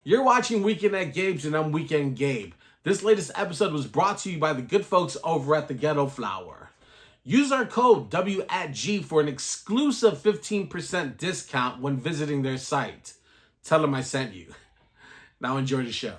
You're watching Weekend at Gabe's, and I'm Weekend Gabe. This latest episode was brought to you by the good folks over at the Ghetto Flower. Use our code W at G for an exclusive 15% discount when visiting their site. Tell them I sent you. Now enjoy the show.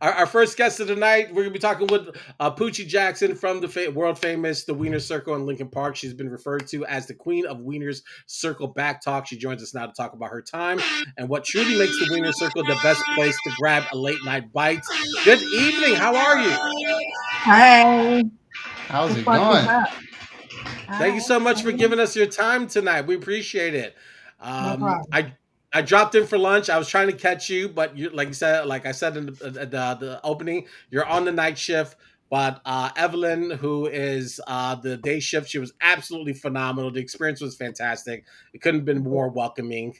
Our first guest of the night, we're going to be talking with Poochie Jackson from the world famous The Weiners Circle in Lincoln Park. She's been referred to as the queen of Weiners Circle Back Talk. She joins us now to talk about her time and what truly makes the Weiners Circle the best place to grab a late night bite. Good evening. How are you? Hey, How's the it fuck is going? up? Thank you Hi, so much for giving us your time tonight. We appreciate it. no Um, problem. I I dropped in for lunch. I was trying to catch you, but you like I said in the opening, you're on the night shift. But Evelyn, who is the day shift, she was absolutely phenomenal. The experience was fantastic. It couldn't have been more welcoming.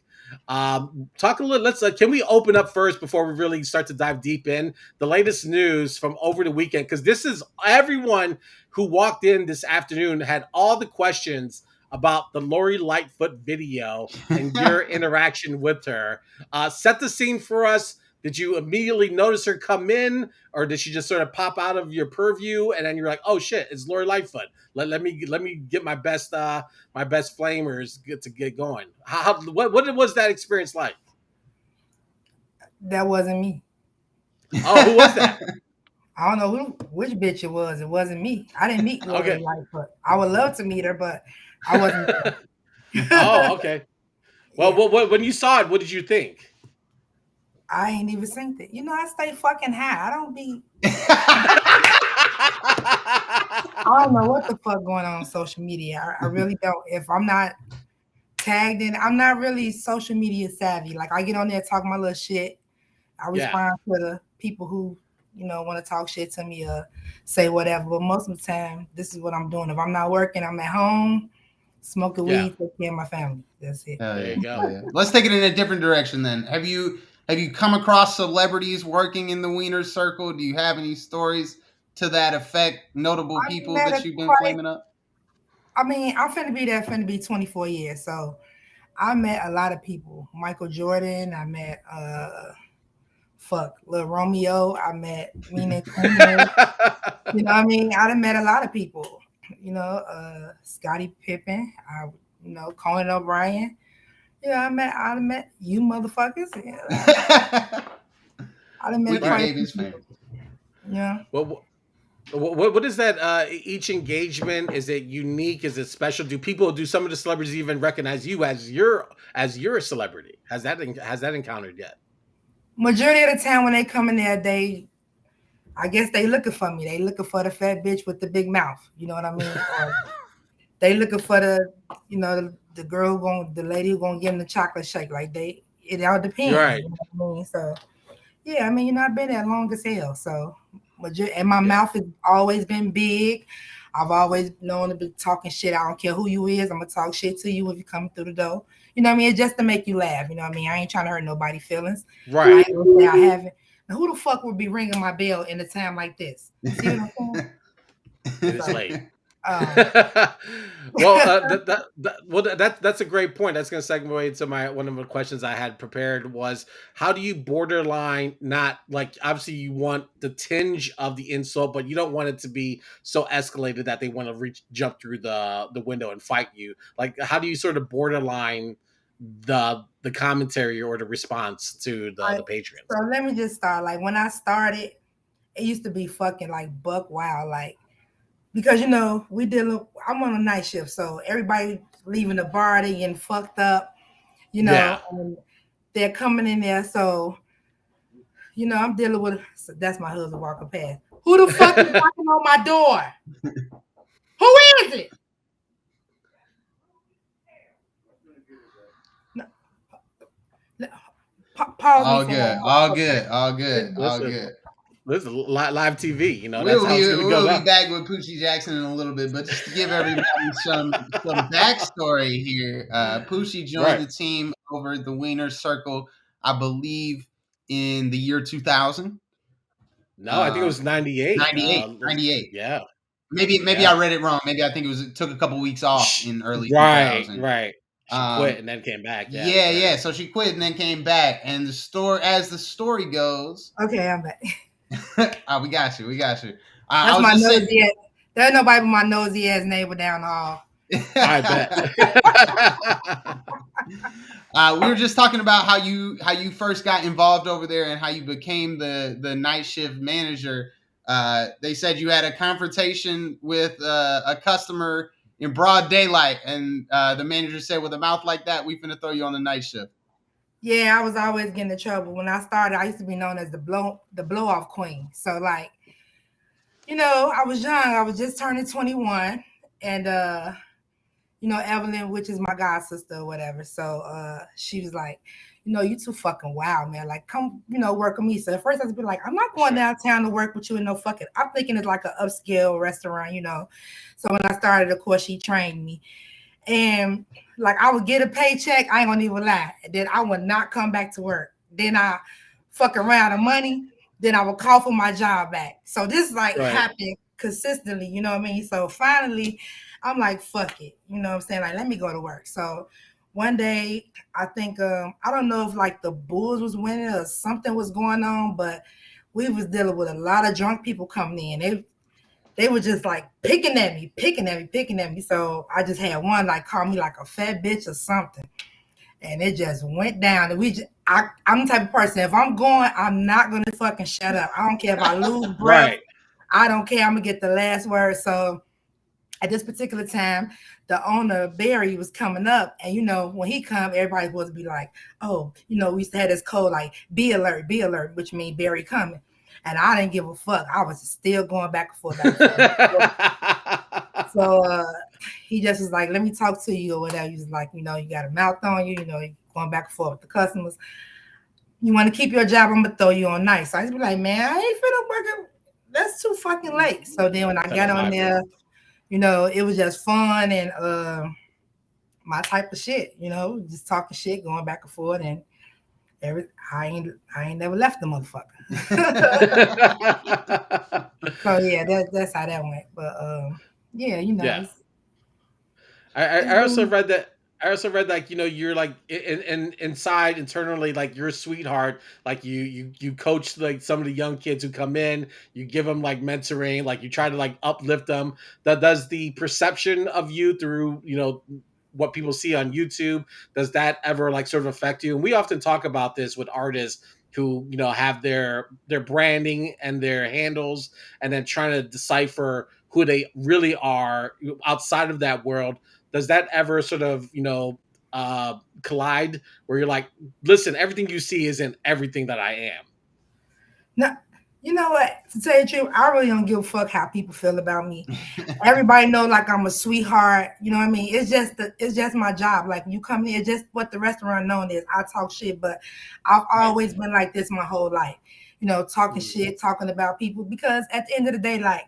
Talk a little. Let's. Can we open up first before we really start to dive deep in the latest news from over the weekend? Because this is everyone who walked in this afternoon had all the questions about the Lori Lightfoot video and your interaction with her. Set the scene for us. Did you immediately notice her come in, or did she just sort of pop out of your purview, and then you're like, "Oh shit, it's Lori Lightfoot. Let me get my best flamers to get going." What was that experience like? That wasn't me. Oh, who was that? I don't know which bitch it was. It wasn't me. I didn't meet Lori Okay. Lightfoot. I would love to meet her, but I wasn't Oh, there. okay. Well, Yeah, when you saw it, what did you think? I ain't even seen it. I stay fucking high. I don't be. I don't know what the fuck going on social media. I really don't. If I'm not tagged in, I'm not really social media savvy. Like I get on there talk my little shit. I Yeah, respond to the people who, want to talk shit to me or say whatever. But most of the time, this is what I'm doing. If I'm not working, I'm at home, smoking yeah. weed, take care of my family. That's it. Hell There yeah, you go. hell yeah. Let's take it in a different direction then. Have you come across celebrities working in the Wiener Circle? Do you have any stories to that effect? Notable I people met that a you've been quite. flaming up? I'm finna be there. Finna be 24 years. So I met a lot of people. Michael Jordan. I met Lil Romeo. I met Mina Kunis. You know what I mean? I done met a lot of people. Scottie Pippen. Conan O'Brien. Yeah, I done met you motherfuckers. Yeah, I done met Weekend Right. quite a Gabe few is people. famous. Yeah. Well, what is that? Each engagement, is it unique? Is it special? Do some of the celebrities even recognize you as your celebrity? Has that encountered yet? Majority of the time when they come in there, I guess they looking for me. They looking for the fat bitch with the big mouth. You know what I mean? Or they looking for the girl the lady who gonna give them the chocolate shake. Like it all You're depends. right. You know what I mean? So yeah, I mean, I've been there long as hell. So, and my Yeah. mouth has always been big. I've always known to be talking shit. I don't care who you is. I'm gonna talk shit to you if you come through the door. You know what I mean? It's just to make you laugh. You know what I mean? I ain't trying to hurt nobody's feelings. I Right. ain't gonna say I haven't. Now, who the fuck would be ringing my bell in a time like this? You see what I'm saying? And it's So, late. um, Well, that's a great point. That's going to segue into my one of the questions I had prepared was how do you borderline not like obviously you want the tinge of the insult, but you don't want it to be so escalated that they want to reach jump through the window and fight you. Like how do you sort of borderline the commentary or the response to the patrons? so let me just start. Like when I started, it used to be fucking like buck wild. Like because I'm on a night shift, so everybody leaving the bar, they getting fucked up, Yeah. and they're coming in there. So, I'm dealing with that's my husband walking past. Who the fuck is knocking on my door? Who is it? No, pause me All for good, 1 minute. all Okay. good, all good, all Listen, good. this is live TV. That's We'll how be it's going to go we'll be down. back with Poochie Jackson in a little bit, but just to give everybody some backstory here, Poochie joined Right. the team over at the Wiener Circle, I believe, in the year 2000. No, I think it Um, was 98. 98, 98. Yeah. Maybe I Yeah. read it wrong. Maybe I think it took a couple weeks off in early Right, 2000. right. She quit and then came back. Yeah, Yeah, that's right. yeah. So she quit and then came back. And as the story goes, Okay, I'm back. oh, we got you. We got you. I That's was my just saying. nosy ass. There's nobody but my nosy ass neighbor down the hall. I bet. We were just talking about how you first got involved over there and how you became the night shift manager. They said you had a confrontation with a customer in broad daylight, and the manager said, "With a mouth like that, we finna throw you on the night shift." Yeah, I was always getting in trouble. When I started, I used to be known as the blow off queen. So like, I was young. I was just turning 21, and Evelyn, which is my god sister or whatever. So she was like, you too fucking wild, man. Like, come, work with me. So at first I was be like, I'm not going downtown to work with you in no fucking. I'm thinking it's like an upscale restaurant. So when I started, of course, she trained me. And like I would get a paycheck, I ain't gonna even lie. Then I would not come back to work. Then I fuck around the money. Then I would call for my job back. So this like happened consistently, you know what I mean? So finally, I'm like, fuck it. You know what I'm saying? Like, let me go to work. So one day, I think I don't know if like the Bulls was winning or something was going on, but we was dealing with a lot of drunk people coming in. They were just like picking at me. So I just had one like call me like a fat bitch or something. And it just went down. And I'm the type of person, if I'm going, I'm not going to fucking shut up. I don't care if I lose breath. Right. I don't care. I'm going to get the last word. So at this particular time, the owner, Barry, was coming up. And, when he come, everybody was to be like, oh, we used to have this code like, be alert, which means Barry coming. And I didn't give a fuck. I was still going back and forth. So he just was like, let me talk to you or whatever. He was like, you got a mouth on you, you're going back and forth with the customers. You want to keep your job, I'm going to throw you on night. So I just be like, man, I ain't finna work. That's too fucking late. So then when I got on there, it was just fun and my type of shit, just talking shit, going back and forth. And I ain't never left the motherfucker. So yeah, that's how that went. But yeah, Yeah. I also read that. I also read like you're like inside internally like you're a sweetheart. Like you coach like some of the young kids who come in. You give them like mentoring. Like you try to like uplift them. That does the perception of you through what people see on YouTube. Does that ever like sort of affect you? And we often talk about this with artists who have their branding and their handles, and then trying to decipher who they really are outside of that world. Does that ever sort of collide where you're like, listen, everything you see isn't everything that I am? No, you know what? To tell you the truth, I really don't give a fuck how people feel about me. Everybody know like I'm a sweetheart. You know what I mean? It's just my job. Like you come in, it's just what the restaurant known is. I talk shit, but I've always been like this my whole life. Talking shit, talking about people. Because at the end of the day, like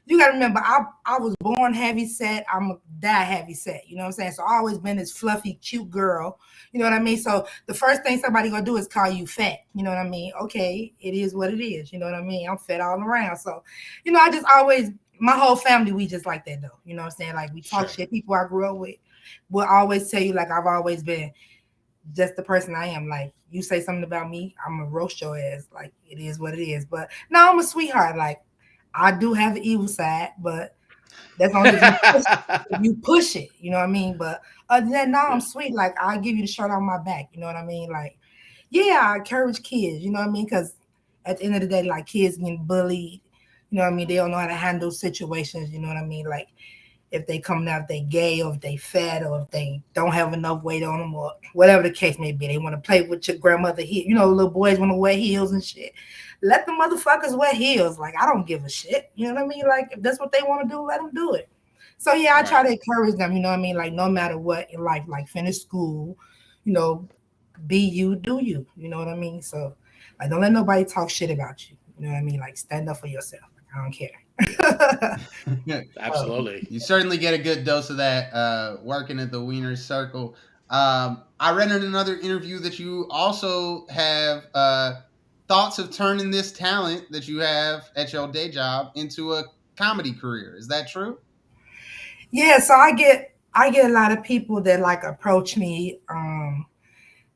you gotta remember, I was born heavy set. I'm a die heavy set. You know what I'm saying? So I always been this fluffy, cute girl. You know what I mean? So the first thing somebody gonna do is call you fat. You know what I mean? Okay, it is what it is. You know what I mean? I'm fat all around. So, I just always, my whole family, we just like that though. You know what I'm saying? Like we talk shit. People I grew up with will always tell you like I've always been just the person I am. Like you say something about me, I'm gonna roast your ass. Like it is what it is. But no, I'm a sweetheart. Like I do have an evil side, but that's only if you push it, you know what I mean? But other than that, no, I'm sweet. Like I'll give you the shirt on my back, you know what I mean? Like, yeah, I encourage kids, you know what I mean? Because at the end of the day, like kids getting bullied, you know what I mean? They don't know how to handle situations, you know what I mean? Like if they coming out, if they gay or if they fat or if they don't have enough weight on them or whatever the case may be. They want to play with your grandmother heel. Little boys want to wear heels and shit. Let the motherfuckers wear heels. Like, I don't give a shit. You know what I mean? Like, if that's what they want to do, let them do it. So, yeah, I try to encourage them, you know what I mean? Like, no matter what in life, like finish school, be you, do you. You know what I mean? So, like, don't let nobody talk shit about you. You know what I mean? Like, stand up for yourself. I don't care. Absolutely. You certainly get a good dose of that working at the Weiners Circle. I read in another interview that you also have thoughts of turning this talent that you have at your day job into a comedy career. Is that true? Yeah, so I get a lot of people that like approach me,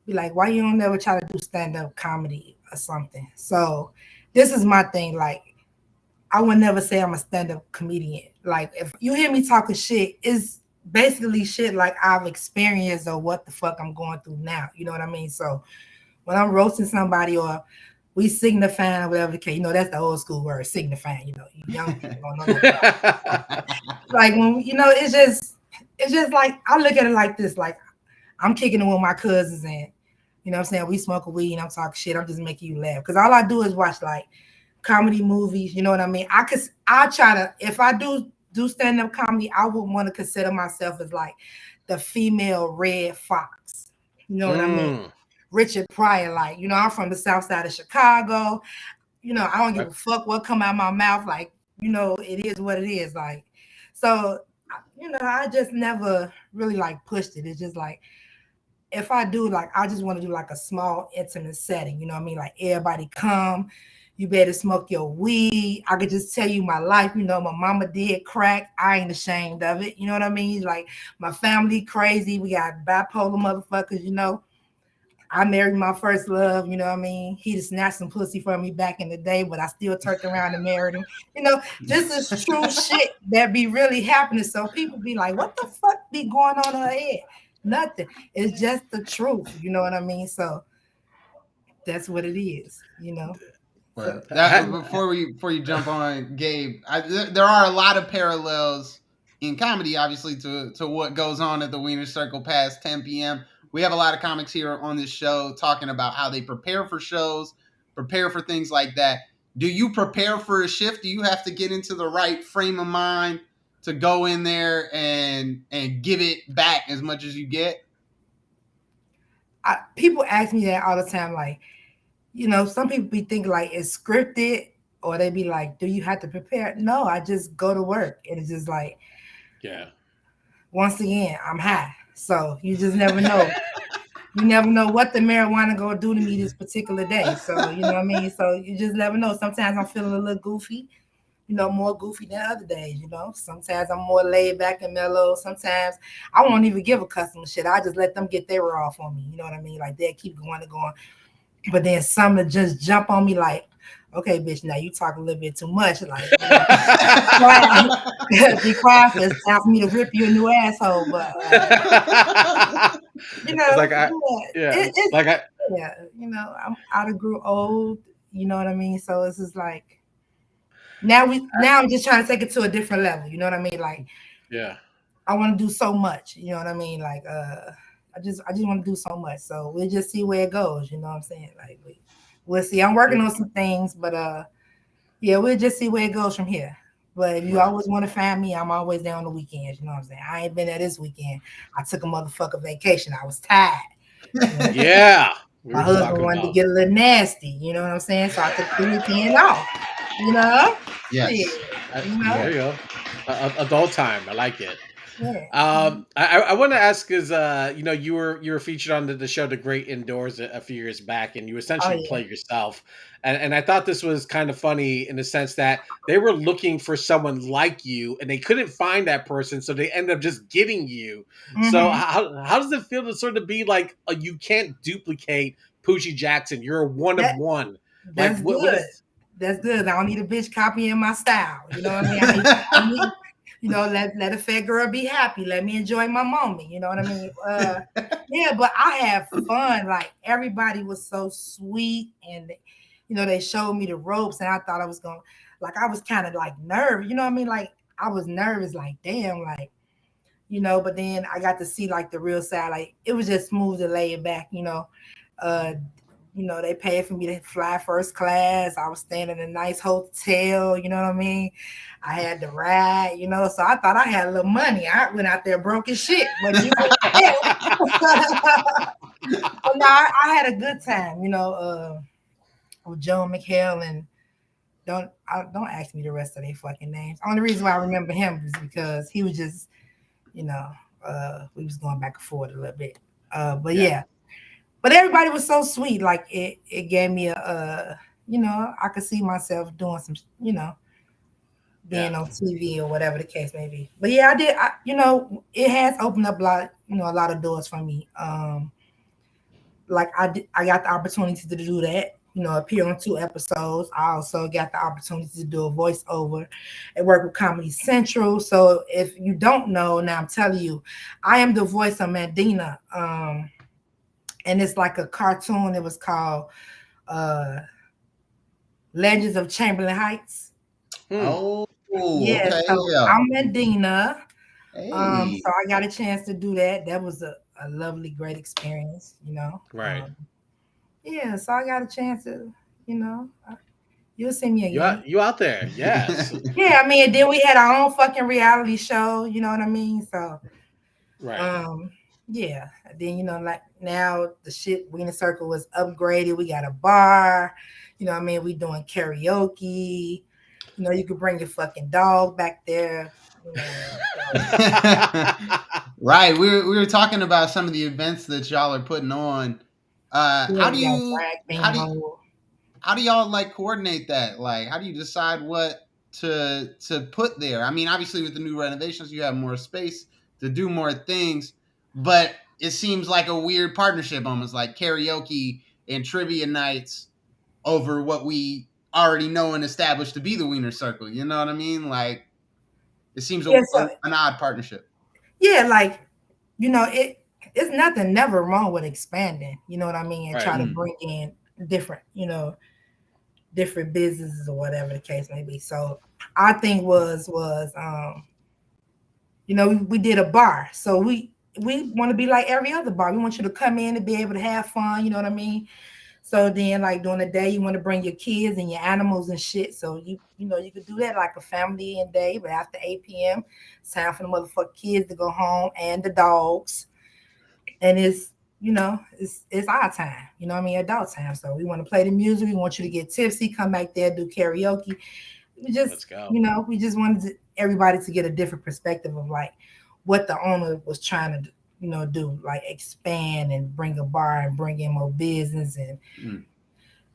be like, why you don't never try to do stand up comedy or something? So this is my thing. Like, I would never say I'm a stand up comedian. Like, if you hear me talking shit, it's basically shit like I've experienced or what the fuck I'm going through now. You know what I mean? So when I'm roasting somebody or we signifying or whatever the case, that's the old school word, signifying. You young people don't know nothing about it. Like when it's just like I look at it like this, like I'm kicking it with my cousins and what I'm saying, we smoke a weed and I'm talking shit. I'm just making you laugh. Cause all I do is watch like comedy movies, you know what I mean? I try to, if I do stand-up comedy, I would want to consider myself as like the female Red Fox. You know what I mean? Richard Pryor, like, I'm from the south side of Chicago. I don't give a fuck what come out my mouth. Like, it is what it is. Like, so, I just never really like pushed it. It's just like, if I do, like, I just want to do like a small intimate setting. You know what I mean? Like everybody come, you better smoke your weed. I could just tell you my life. My mama did crack. I ain't ashamed of it. You know what I mean? Like my family crazy. We got bipolar motherfuckers. I married my first love, you know what I mean? He just snatched some pussy from me back in the day, but I still turned around and married him. This is true shit that be really happening. So people be like, what the fuck be going on in her head? Nothing. It's just the truth, you know what I mean? So that's what it is, But before you jump on Gabe, there are a lot of parallels in comedy, obviously, to what goes on at the Weiners Circle past 10 p.m. We have a lot of comics here on this show talking about how they prepare for shows, prepare for things like that. Do you prepare for a shift? Do you have to get into the right frame of mind to go in there and give it back as much as you get? People ask me that all the time, like, some people be thinking like it's scripted, or they be like, do you have to prepare? No, I just go to work. And it's just like, yeah. Once again, I'm high. So you just never know. You never know what the marijuana gonna do to me this particular day. So, you know what I mean? So you just never know. Sometimes I'm feeling a little goofy, more goofy than other days, Sometimes I'm more laid back and mellow. Sometimes I won't even give a customer shit. I just let them get their off on me. You know what I mean? Like they keep going and going. But then some will just jump on me like, okay, bitch, now you talk a little bit too much. Like, be quiet, it's time for me to rip you a new asshole. But, it's like I grew old, you know what I mean? So it's just like, now I'm just trying to take it to a different level. You know what I mean? Like, yeah, I want to do so much. You know what I mean? Like, I just want to do so much. So we'll just see where it goes. You know what I'm saying? Like, we'll see. I'm working on some things, but yeah, we'll just see where it goes from here. But if you always want to find me, I'm always there on the weekends. You know what I'm saying? I ain't been there this weekend. I took a motherfucking vacation. I was tired. Yeah. My husband wanted to get a little nasty. You know what I'm saying? So I took the weekend off. Yes. There you go. Adult time. I like it. Yeah. I want to ask because you were featured on the show The Great Indoors a few years back, and you essentially played yourself, and I thought this was kind of funny in the sense that they were looking for someone like you, and they couldn't find that person, so they ended up just getting you. Mm-hmm. So how does it feel to sort of be like you can't duplicate Poochie Jackson? You're a one of one. That's like, good. That's good. I don't need a bitch copying my style. You know what I mean? Let a fat girl be happy. Let me enjoy my moment. You know what I mean? Yeah, but I have fun. Like everybody was so sweet, and they showed me the ropes, and I thought I was going. Like I was kind of like nervous. You know what I mean? Like I was nervous. Like damn. Like But then I got to see like the real side. Like it was just smooth and laid back. They paid for me to fly first class. I was staying in a nice hotel, you know what I mean? I had the ride, so I thought I had a little money. I went out there broke as shit. But but no, I had a good time, with Joe McHale, and don't ask me the rest of their fucking names. Only reason why I remember him is because he was just, we was going back and forth a little bit. But yeah. But everybody was so sweet. Like it gave me I could see myself doing being on TV or whatever the case may be. But yeah, I did. It has opened up a lot of doors for me. I got the opportunity to do that. Appear on 2 episodes. I also got the opportunity to do a voiceover and work with Comedy Central. So if you don't know, now I'm telling you, I am the voice of Mandina. And it's like a cartoon. It was called Legends of Chamberlain Heights. Oh, yeah. okay, So yeah. I'm Mandina. Hey. So I got a chance to do that. That was a lovely, great experience. Right. Yeah, so I got a chance to, you'll see me again. You out there? Yes. Yeah, I mean, and then we had our own fucking reality show. You know what I mean? So, right. Yeah. Then like now the Wiener Circle was upgraded. We got a bar. You know what I mean? We doing karaoke. You could bring your fucking dog back there. Right. We were talking about some of the events that y'all are putting on. How do y'all like coordinate that? Like, how do you decide what to put there? I mean, obviously with the new renovations, you have more space to do more things, but it seems like a weird partnership, almost like karaoke and trivia nights over what we already know and established to be the Wiener Circle. You know what I mean? Like, it seems an odd partnership. Yeah, it's nothing never wrong with expanding. You know what I mean? And try to bring in different, different businesses or whatever the case may be. So our thing was we did a bar. So we want to be like every other bar. We want you to come in and be able to have fun. You know what I mean? So then, like during the day, you want to bring your kids and your animals and shit. So you could do that like a family and day. But after 8 p.m., it's time for the motherfucking kids to go home and the dogs. And it's our time. You know what I mean? Adult time. So we want to play the music. We want you to get tipsy. Come back there, do karaoke. Let's go. We just wanted everybody to get a different perspective of like what the owner was trying to do, like expand and bring a bar and bring in more business and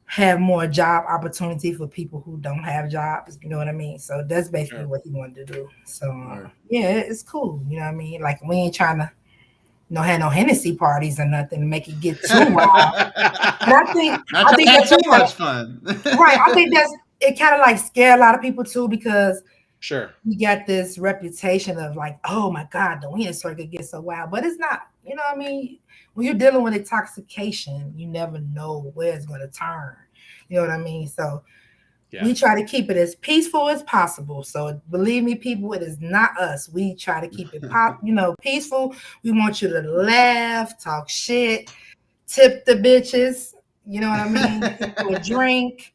have more job opportunity for people who don't have jobs. You know what I mean? So that's basically what he wanted to do. So yeah, it's cool. You know what I mean? Like we ain't trying to have no Hennessy parties or nothing to make it get too wild. But I think that's too much fun. Right. I think it kind of like scared a lot of people too, because we got this reputation of like, oh my God, the Wiener Circle gets so wild. But it's not. You know what I mean? When you're dealing with intoxication, you never know where it's going to turn. You know what I mean? So we try to keep it as peaceful as possible. So believe me, people, it is not us. We try to keep it peaceful. We want you to laugh, talk shit, tip the bitches. You know what I mean? Do a drink.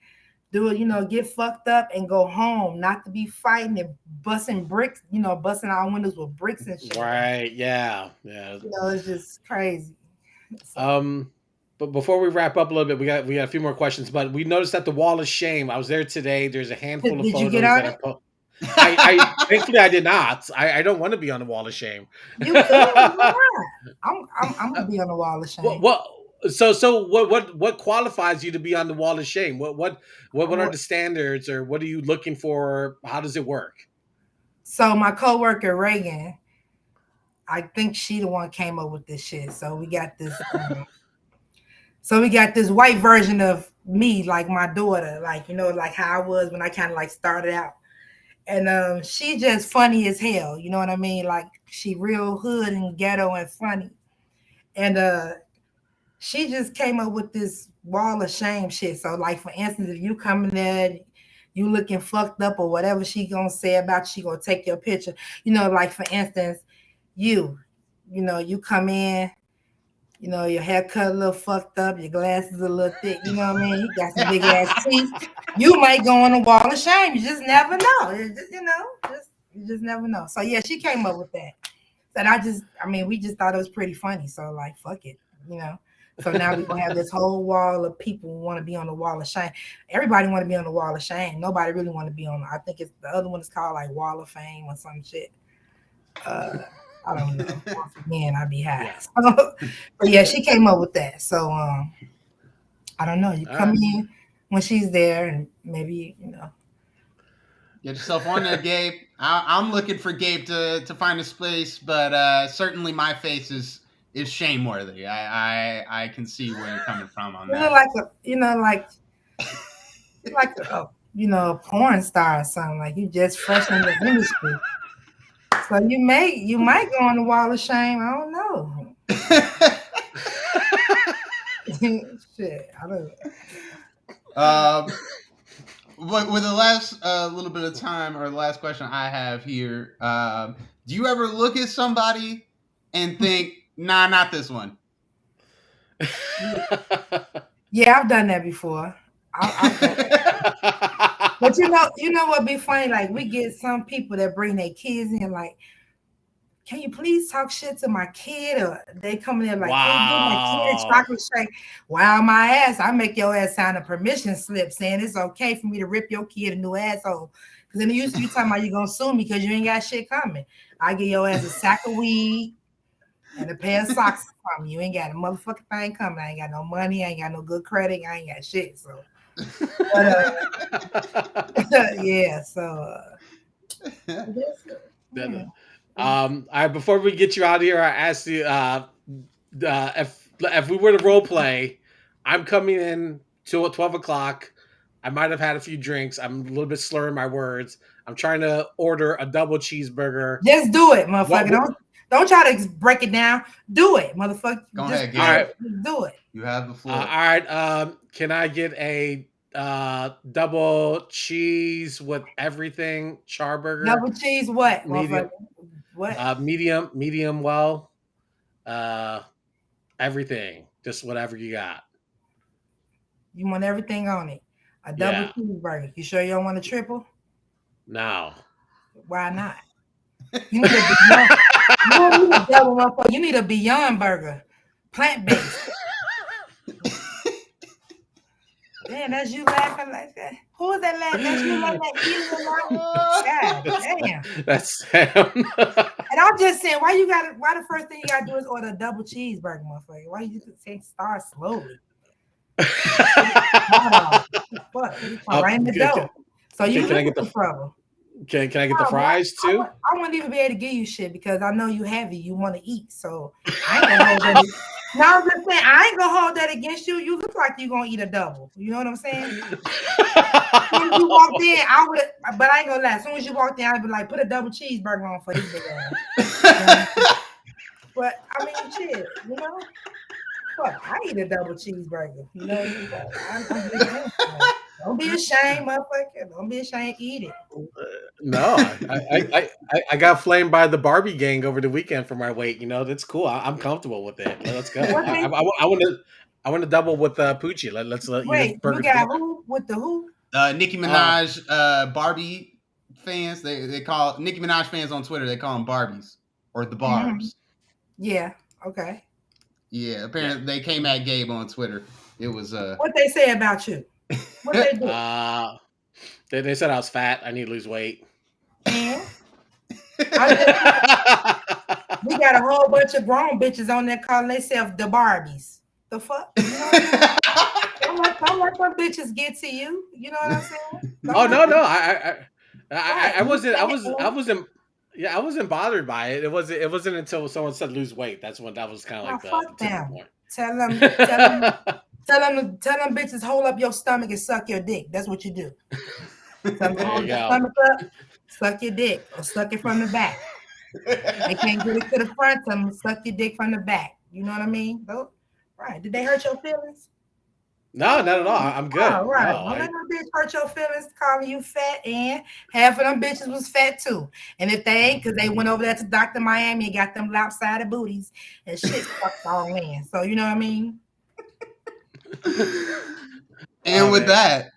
Do it, get fucked up and go home, not to be fighting and busting bricks, busting our windows with bricks and shit. Right, yeah. It's just crazy. So. But before we wrap up a little bit, we got a few more questions. But we noticed that the Wall of Shame. I was there today. There's a handful of photos. Did you get on it? I thankfully I did not. I don't want to be on the Wall of Shame. You could. I'm gonna be on the Wall of Shame. So what qualifies you to be on the Wall of Shame? What are the standards, or what are you looking for? How does it work? So my coworker Reagan, I think she the one came up with this shit. So we got this. So we got this white version of me, like my daughter, like like how I was when I kind of like started out, and she just funny as hell. You know what I mean? Like she real hood and ghetto and funny, and she just came up with this Wall of Shame shit. So, like, for instance, if you come in there, you looking fucked up or whatever she gonna say about you, she gonna take your picture. Like, for instance, you come in, your haircut a little fucked up, your glasses a little thick, you know what I mean? You got some big ass teeth. You might go on the Wall of Shame. You just never know. You just never know. So, yeah, she came up with that. And we just thought it was pretty funny. So, like, fuck it, So now we're gonna have this whole wall of people who want to be on the Wall of Shame. Everybody want to be on the Wall of Shame. Nobody really want to be on. I think it's the other one is called like Wall of Fame or some shit. I don't know. Once again, I'd be high. So, but yeah, she came up with that. So I don't know. You come in when she's there, and maybe Get yourself on there, Gabe. I'm looking for Gabe to find a space, but certainly my face is shameworthy. I can see where you're coming from on You that. look like a porn star or something. Like you just fresh in the industry. So you might go on the wall of shame. I don't know. Shit, I don't. But with the last little bit of time, or the last question I have here, do you ever look at somebody and think, nah, not this one? Yeah, I've done that before. But you know what be funny? Like we get some people that bring their kids in, like, can you please talk shit to my kid? Or they come in like, hey, give my kid a chocolate shake. Wow, my ass. I make your ass sign a permission slip saying it's okay for me to rip your kid a new asshole. Because then you talking about you gonna sue me because you ain't got shit coming. I give your ass a sack of weed and a pair of socks from you. Ain't got a motherfucking thing coming. I ain't got no money. I ain't got no good credit. I ain't got shit. So, but, yeah. So, yeah. All right, before we get you out of here, I asked you if we were to role play, I'm coming in till 12 o'clock. I might have had a few drinks. I'm a little bit slurring my words. I'm trying to order a double cheeseburger. Just do it, motherfucker. Don't try to break it down. Do it, motherfucker. Go ahead, Gabe. All right. Do it. You have the floor. All right. Can I get a double cheese with everything charburger? Double cheese what? Medium. What? Medium well. Everything. Just whatever you got. You want everything on it. A double cheeseburger. You sure you don't want a triple? No. Why not? You need a double motherfucker. You need a Beyond Burger. Plant-based. Damn, that's you laughing like that. Who is that laughing? That's you like that. God damn. That's Sam. And I'm just saying, why the first thing you gotta do is order a double cheeseburger, motherfucker? Why you just say start slowly? Right in the dough. So you can I get the trouble. Can I get the fries too? I wouldn't even be able to give you shit because I know you heavy. You want to eat, so I ain't gonna hold that. No, I'm just saying I ain't gonna hold that against you. You look like you gonna eat a double. You know what I'm saying? When you walked in, I would, but I ain't gonna lie. As soon as you walked in, I'd be like, put a double cheeseburger on for this big ass. But I mean, shit, you know. Fuck, I eat a double cheeseburger. You know, don't be ashamed, motherfucker. Don't be ashamed. Eat it. No, I got flamed by the Barbie gang over the weekend for my weight. You know, that's cool. I'm comfortable with it. Let's go. I want to double with Poochie. Let's wait. You got who with the who? Nicki Minaj, Barbie fans. They call Nicki Minaj fans on Twitter. They call them Barbies or the Barbs. Mm-hmm. Yeah. Okay. Yeah, apparently they came at Gabe on Twitter. It was what they say about you? What they do? They said I was fat. I need to lose weight. And we got a whole bunch of grown bitches on there calling themselves the Barbies. The fuck? You know don't let them bitches get to you. You know what I'm saying? No. I wasn't. Yeah, I wasn't bothered by it. It wasn't until someone said lose weight. That was kind of like fuck the them. point. Tell them bitches hold up your stomach and suck your dick. That's what you do. Tell them hold your stomach up, suck your dick, or suck it from the back. They can't get it to the front. Tell them suck your dick from the back. You know what I mean? Right? Did they hurt your feelings? No, not at all. I'm good. Oh, right. Don't let no bitch hurt your feelings calling you fat, and half of them bitches was fat too. And if they ain't, because they went over there to Dr. Miami and got them lopsided booties and shit fucked all in. So you know what I mean? And with that.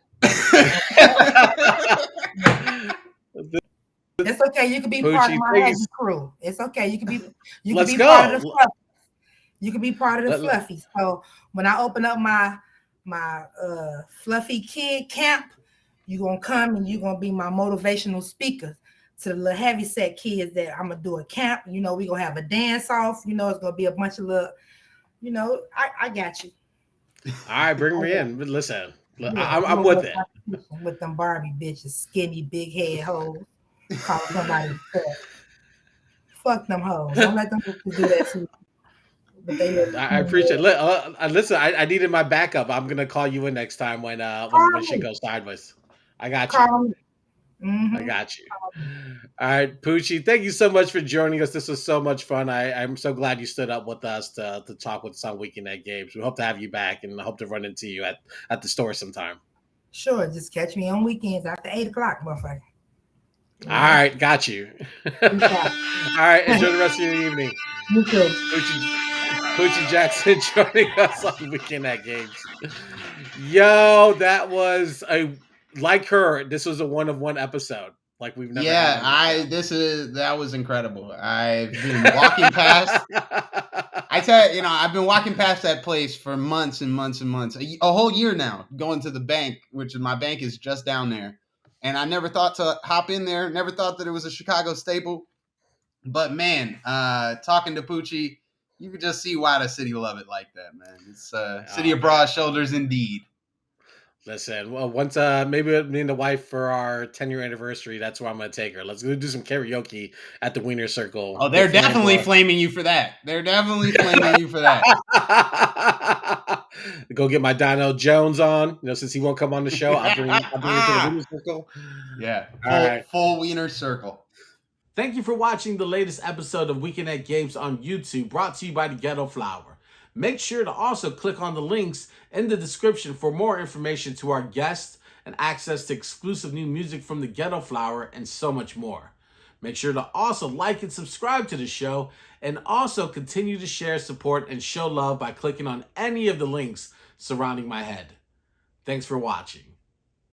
It's okay. You can be part of my heavy crew. It's okay. You can be Let's part of the fluffies. You can be part of the fluffies. So when I open up my fluffy kid camp, you're gonna come and you're gonna be my motivational speaker to the little heavy set kids that I'm gonna do a camp. You know, we're gonna have a dance off. You know, it's gonna be a bunch of little, you know, I got you. All right, bring me in. Listen, Yeah, I'm with it. with them Barbie bitches, skinny, big head hoes, call somebody fat. Fuck them hoes. Don't let them bitches do that to you. But they little I skinny appreciate. head. Listen, I needed my backup. I'm gonna call you in next time when Call shit me. goes sideways. I got you. Call me. I Mm-hmm. got you. All right, Poochie, thank you so much for joining us. This was so much fun. I'm so glad you stood up with us to talk with us on Weekend at Games. We hope to have you back and hope to run into you at the store sometime. Sure, just catch me on weekends after 8 o'clock, motherfucker. All right, got you. All right, enjoy the rest of your evening. You too. Poochie Jackson joining us on Weekend at Games. Yo, that was like her. This was a one of one episode, like we've never had Yeah, on the that was incredible. I've been walking past. I tell you, I've been walking past that place for months and months and months, a whole year now, going to the bank, which my bank is just down there. And I never thought to hop in there. Never thought that it was a Chicago staple. But man, talking to Poochie, you could just see why the city love it like that, man. It's city of broad shoulders indeed. Listen, well, once maybe me and the wife for our 10-year anniversary, that's where I'm gonna take her. Let's go do some karaoke at the Weiners Circle. Oh, they're definitely flaming you for that. They're definitely flaming you for that. Go get my Dino Jones on. Since he won't come on the show, I'll bring him to the Weiners Circle. Yeah, full Weiners Circle. Thank you for watching the latest episode of Weekend at Games on YouTube, brought to you by the Ghetto Flower. Make sure to also click on the links in the description for more information to our guests and access to exclusive new music from the Ghetto Flower and so much more. Make sure to also like and subscribe to the show and also continue to share, support, and show love by clicking on any of the links surrounding my head. Thanks for watching.